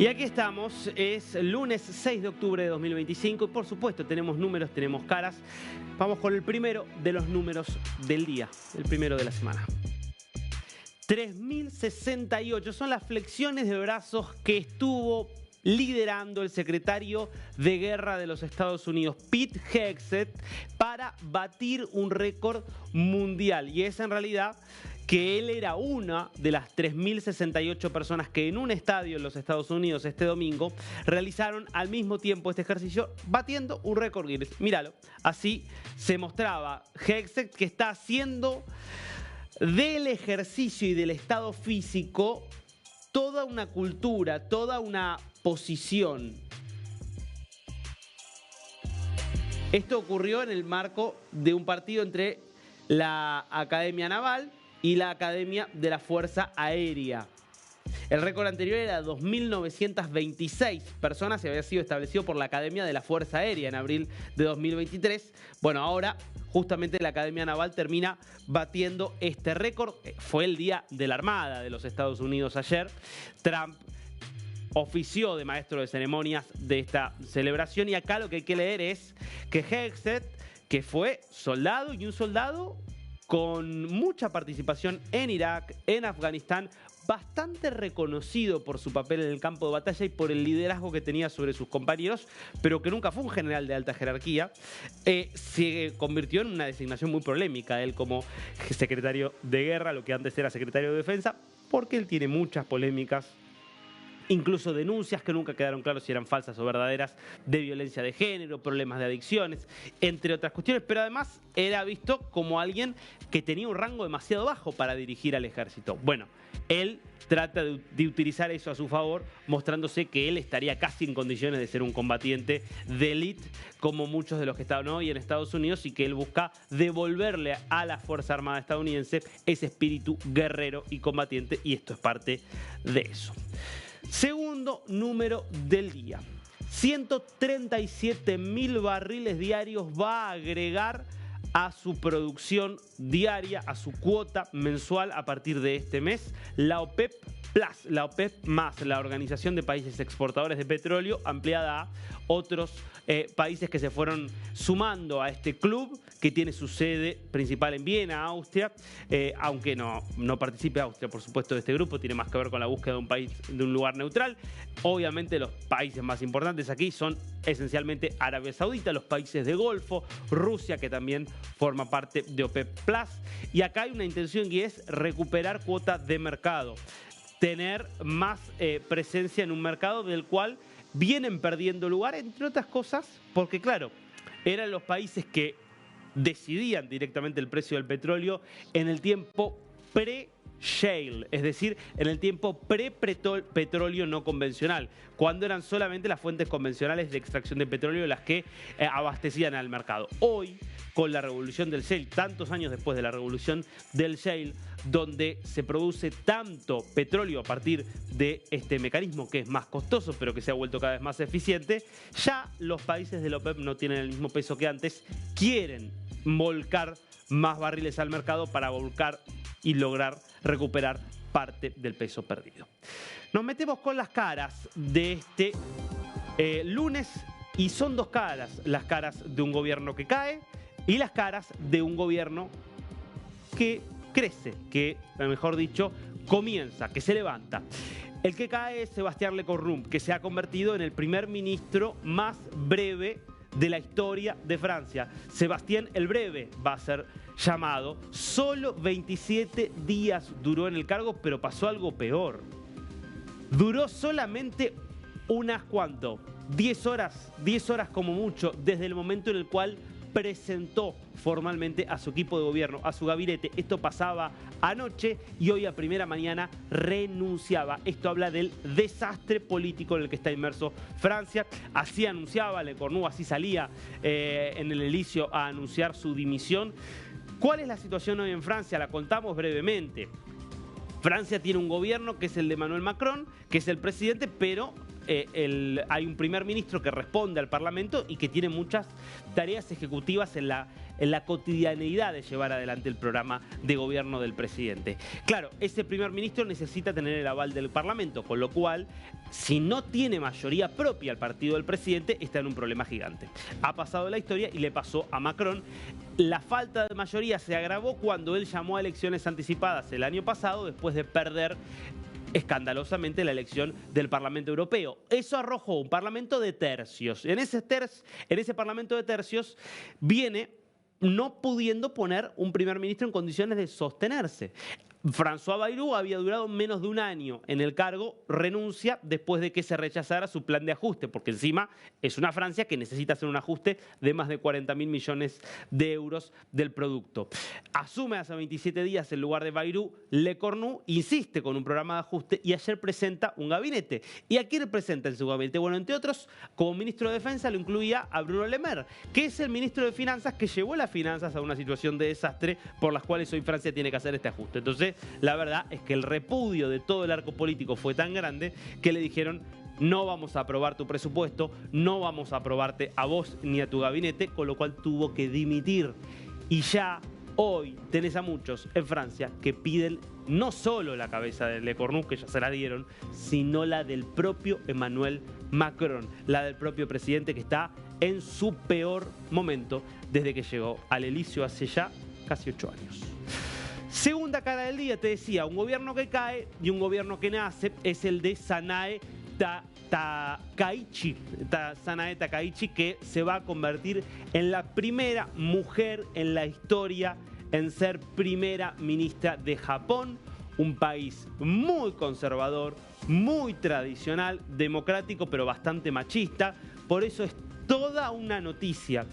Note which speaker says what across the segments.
Speaker 1: Y aquí estamos, es lunes 6 de octubre de 2025 y por supuesto tenemos números, tenemos caras. Vamos con el primero de los números del día, el primero de la semana. 3.068 son las flexiones de brazos que estuvo liderando el secretario de Guerra de los Estados Unidos, Pete Hegseth, para batir un récord mundial. Y es en realidad que él era una de las 3.068 personas que en un estadio en los Estados Unidos este domingo realizaron al mismo tiempo este ejercicio, batiendo un récord Guinness. Míralo, así se mostraba Hegseth, que está haciendo del ejercicio y del estado físico toda una cultura, toda una posición. Esto ocurrió en el marco de un partido entre la Academia Naval y la Academia de la Fuerza Aérea. El récord anterior era 2.926 personas y había sido establecido por la Academia de la Fuerza Aérea en abril de 2023. Bueno, ahora justamente la Academia Naval termina batiendo este récord. Fue el Día de la Armada de los Estados Unidos ayer. Trump ofició de maestro de ceremonias de esta celebración y acá lo que hay que leer es que Hegseth, que fue soldado y un soldado con mucha participación en Irak, en Afganistán, bastante reconocido por su papel en el campo de batalla y por el liderazgo que tenía sobre sus compañeros, pero que nunca fue un general de alta jerarquía, se convirtió en una designación muy polémica, él como secretario de guerra, lo que antes era secretario de defensa, porque él tiene muchas polémicas, incluso denuncias que nunca quedaron claros si eran falsas o verdaderas, de violencia de género, problemas de adicciones, entre otras cuestiones, pero además era visto como alguien que tenía un rango demasiado bajo para dirigir al ejército. Bueno, él trata de utilizar eso a su favor, mostrándose que él estaría casi en condiciones de ser un combatiente de élite, como muchos de los que están hoy en Estados Unidos, y que él busca devolverle a la Fuerza Armada estadounidense ese espíritu guerrero y combatiente, y esto es parte de eso. Segundo número del día. 137.000 barriles diarios va a agregar a su producción diaria, a su cuota mensual a partir de este mes, la OPEP Plus, la OPEP más, la Organización de Países Exportadores de Petróleo, ampliada a otros países que se fueron sumando a este club, que tiene su sede principal en Viena, Austria, aunque no participe Austria, por supuesto, de este grupo, tiene más que ver con la búsqueda de un país, de un lugar neutral. Obviamente los países más importantes aquí son esencialmente Arabia Saudita, los países de Golfo, Rusia, que también forma parte de OPEP Plus, y acá hay una intención que es recuperar cuota de mercado, tener más presencia en un mercado del cual vienen perdiendo lugar, entre otras cosas, porque claro, eran los países que decidían directamente el precio del petróleo en el tiempo pre-shale, es decir, en el tiempo pre-petróleo no convencional, cuando eran solamente las fuentes convencionales de extracción de petróleo las que abastecían al mercado. Hoy, con la revolución del shale, tantos años después de la revolución del shale, donde se produce tanto petróleo a partir de este mecanismo que es más costoso, pero que se ha vuelto cada vez más eficiente, ya los países de la OPEP no tienen el mismo peso que antes, quieren volcar más barriles al mercado para volcar y lograr recuperar parte del peso perdido. Nos metemos con las caras de este lunes y son dos caras, las caras de un gobierno que cae y las caras de un gobierno que crece, que, mejor dicho, comienza, que se levanta. El que cae es Sebastián Lecornu, que se ha convertido en el primer ministro más breve de la historia de Francia. Sebastián el Breve va a ser llamado. Solo 27 días duró en el cargo, pero pasó algo peor. Duró solamente unas, ¿cuánto? 10 horas como mucho, desde el momento en el cual presentó formalmente a su equipo de gobierno, a su gabinete. Esto pasaba anoche y hoy a primera mañana renunciaba. Esto habla del desastre político en el que está inmerso Francia. Así anunciaba Lecornu, así salía en el Elíseo a anunciar su dimisión. ¿Cuál es la situación hoy en Francia? La contamos brevemente. Francia tiene un gobierno que es el de Emmanuel Macron, que es el presidente, pero hay un primer ministro que responde al Parlamento y que tiene muchas tareas ejecutivas en la cotidianeidad de llevar adelante el programa de gobierno del presidente. Claro, ese primer ministro necesita tener el aval del Parlamento, con lo cual, si no tiene mayoría propia el partido del presidente, está en un problema gigante. Ha pasado la historia y le pasó a Macron. La falta de mayoría se agravó cuando él llamó a elecciones anticipadas el año pasado, después de perder escandalosamente la elección del Parlamento Europeo. Eso arrojó un Parlamento de tercios. En ese Parlamento de tercios viene no pudiendo poner un primer ministro en condiciones de sostenerse. François Bayrou había durado menos de un año en el cargo, renuncia después de que se rechazara su plan de ajuste, porque encima es una Francia que necesita hacer un ajuste de más de 40.000 millones de euros del producto. Asume hace 27 días el lugar de Bayrou, Le Cornu insiste con un programa de ajuste y ayer presenta un gabinete. ¿Y a quién presenta en su gabinete? Bueno, entre otros, como ministro de Defensa lo incluía a Bruno Le Maire, que es el ministro de Finanzas que llevó las finanzas a una situación de desastre por las cuales hoy Francia tiene que hacer este ajuste. Entonces, la verdad es que el repudio de todo el arco político fue tan grande que le dijeron: no vamos a aprobar tu presupuesto, no vamos a aprobarte a vos ni a tu gabinete, con lo cual tuvo que dimitir. Y ya hoy tenés a muchos en Francia que piden no solo la cabeza de Le Cornu, que ya se la dieron, sino la del propio Emmanuel Macron, la del propio presidente que está en su peor momento desde que llegó al Elíseo hace ya casi 8 años. Segunda cara del día, te decía, un gobierno que cae y un gobierno que nace es el de Sanae Takaichi. Sanae Takaichi, que se va a convertir en la primera mujer en la historia en ser primera ministra de Japón, un país muy conservador, muy tradicional, democrático, pero bastante machista. Por eso es toda una noticia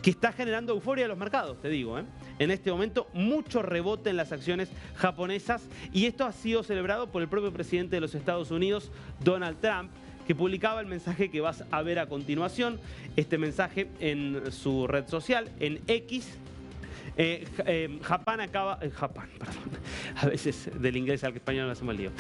Speaker 1: que está generando euforia en los mercados, te digo, ¿eh? En este momento, mucho rebote en las acciones japonesas, y esto ha sido celebrado por el propio presidente de los Estados Unidos, Donald Trump, que publicaba el mensaje que vas a ver a continuación. Este mensaje en su red social, en X. Japón acaba... A veces del inglés al español no hacemos el lío.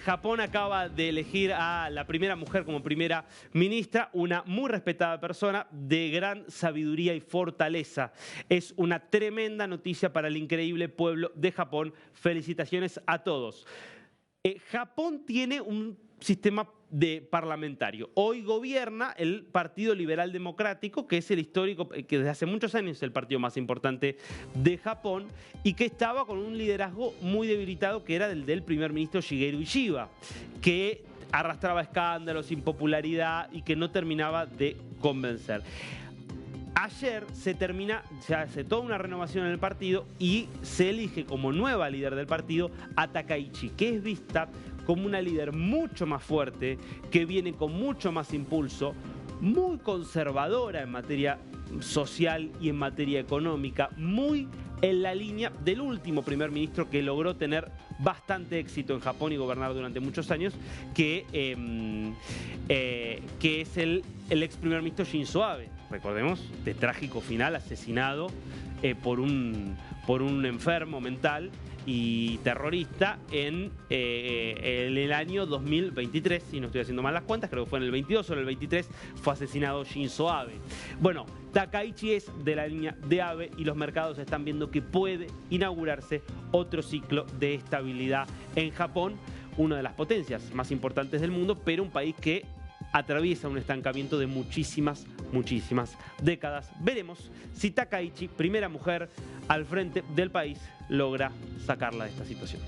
Speaker 1: Japón acaba de elegir a la primera mujer como primera ministra, una muy respetada persona de gran sabiduría y fortaleza. Es una tremenda noticia para el increíble pueblo de Japón. Felicitaciones a todos. Japón tiene un sistema parlamentario. Hoy gobierna el Partido Liberal Democrático, que es el histórico, que desde hace muchos años es el partido más importante de Japón, y que estaba con un liderazgo muy debilitado, que era el del primer ministro Shigeru Ishiba, que arrastraba escándalos, impopularidad y que no terminaba de convencer. Ayer se hace toda una renovación en el partido y se elige como nueva líder del partido a Takaichi, que es vista como una líder mucho más fuerte, que viene con mucho más impulso, muy conservadora en materia social y en materia económica, muy en la línea del último primer ministro que logró tener bastante éxito en Japón y gobernar durante muchos años, que es el ex primer ministro Shinzo Abe. Recordemos, de trágico final, asesinado por un enfermo mental y terrorista en el año 2023, si no estoy haciendo mal las cuentas, creo que fue en el 22 o en el 23, fue asesinado Shinzo Abe. Bueno, Takaichi es de la línea de Abe y los mercados están viendo que puede inaugurarse otro ciclo de estabilidad en Japón, una de las potencias más importantes del mundo, pero un país que atraviesa un estancamiento de muchísimas décadas. Veremos si Takaichi, primera mujer al frente del país, logra sacarla de esta situación.